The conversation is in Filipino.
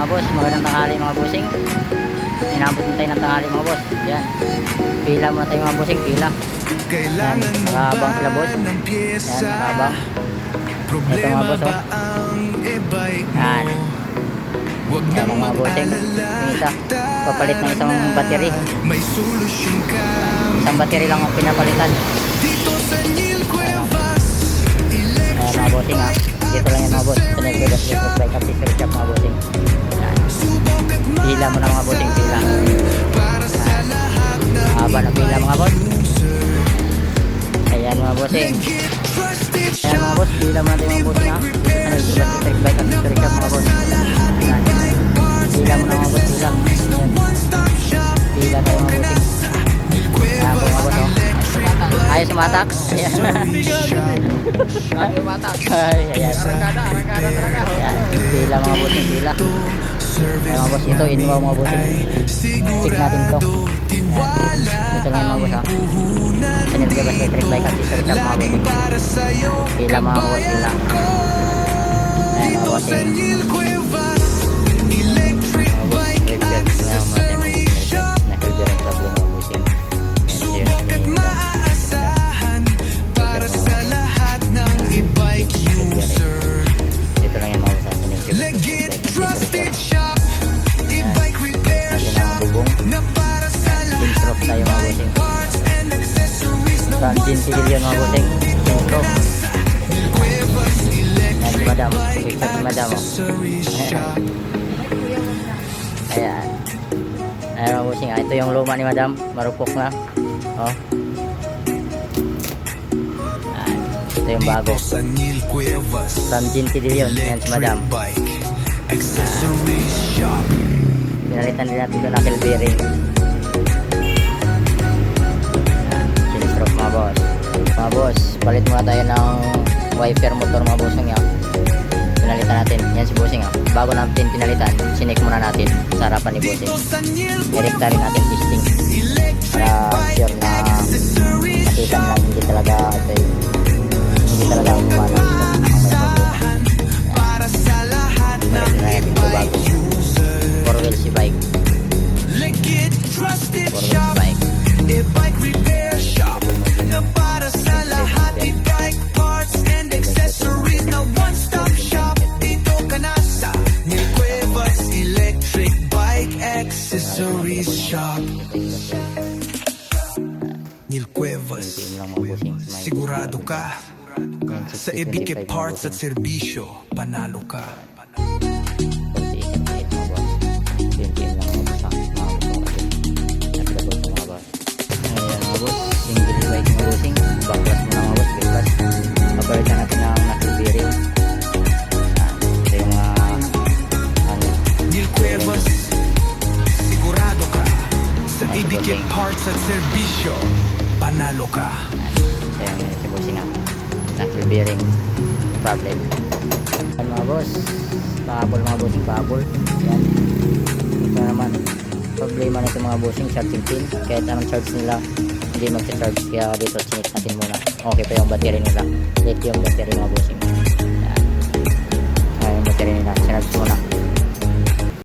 mga boss, magandang tanghali mga bossing. Inabot na tayo ng tanghali mga boss. Yan. Pila muna tayo mga bossing, pila. Yan, nakabang sila boss. Yan, nakabang. Ito mga boss, oh. Yan. Yan mga bossing. Yung isa, papalit ng isang battery. Isang battery lang ang pinapalitan. Ayan mga bossing, ha. Dito lang yan mga boss. Sa Negredas Electric Bike Accessory Shop mga bossing. Yan. Pila mo na mga bossing, pila. Haba na pila mga boss. Ayan mga bossing. Ayan mga boss, pila mo natin mga bossing, ha. Sa Negredas Electric Bike Accessory Shop mga boss. Ayan. Pila mo na mga boss, pila. Ayan. Pila tayo mga bossing. Ayan po mga boss, oh. Ayos sumatak. Ayan. Ayan. Ayan. Pila mga bossing, pila. Ayan mga boss, ito inuwa mga bossing. Check natin to. Ito lang mga boss, ha. Sa Negredas Electric Bike Accessory Shop mga bossing. Pila mga boss, pila. Ayan mga bossing. Din civilian mga bossing. Ito. Ayan si madam. Picture si madam, oh. Ayan. Ayan mga bossing, ito yung luma ni madam. Marupok na. Oh. Ayan. Ito yung bago. From Din Civilian. Ayan si madam. Pinalitan din natin doon knuckle bearing. Mga boss, palit muna tayo ng wiper motor mga bossing, ya. Pinalitan natin, yan si bossing, ha. Bago natin pinalitan, sinik muna natin sa harapan ni bossing. Direkta rin natin testing para sure na makita na hindi talaga ang umano ang may problema. Pinalitan natin ito bago 4 wheels si bike, 4 wheels bike. E-bike repair shop na para sa lahat, e-bike parts and accessories na one-stop shop. Dito ka na sa Neil Cuevas Electric Bike Accessories Shop. Neil Cuevas, sigurado ka sa e-bike parts at serbisyo, panalo ka. Baklas mo na mga boss, baklas. Papalitan natin ng knuckle bearing. Ito yung ano. Neil Cuevas, sigurado ka sa EBK parts at serbisyo, panalo ka. Ito yung si bossing, knuckle bearing problem. Yan mga boss, pahabol mga bossing, pahabol. Yan. Ito naman problema nito mga bossing, charging pin. Kahit anong charge nila hindi mag-charge, kaya dito sinit natin muna. Okay pa yung battery nila, lithium battery mga bossing. Yan. Yung battery nila sinarge muna.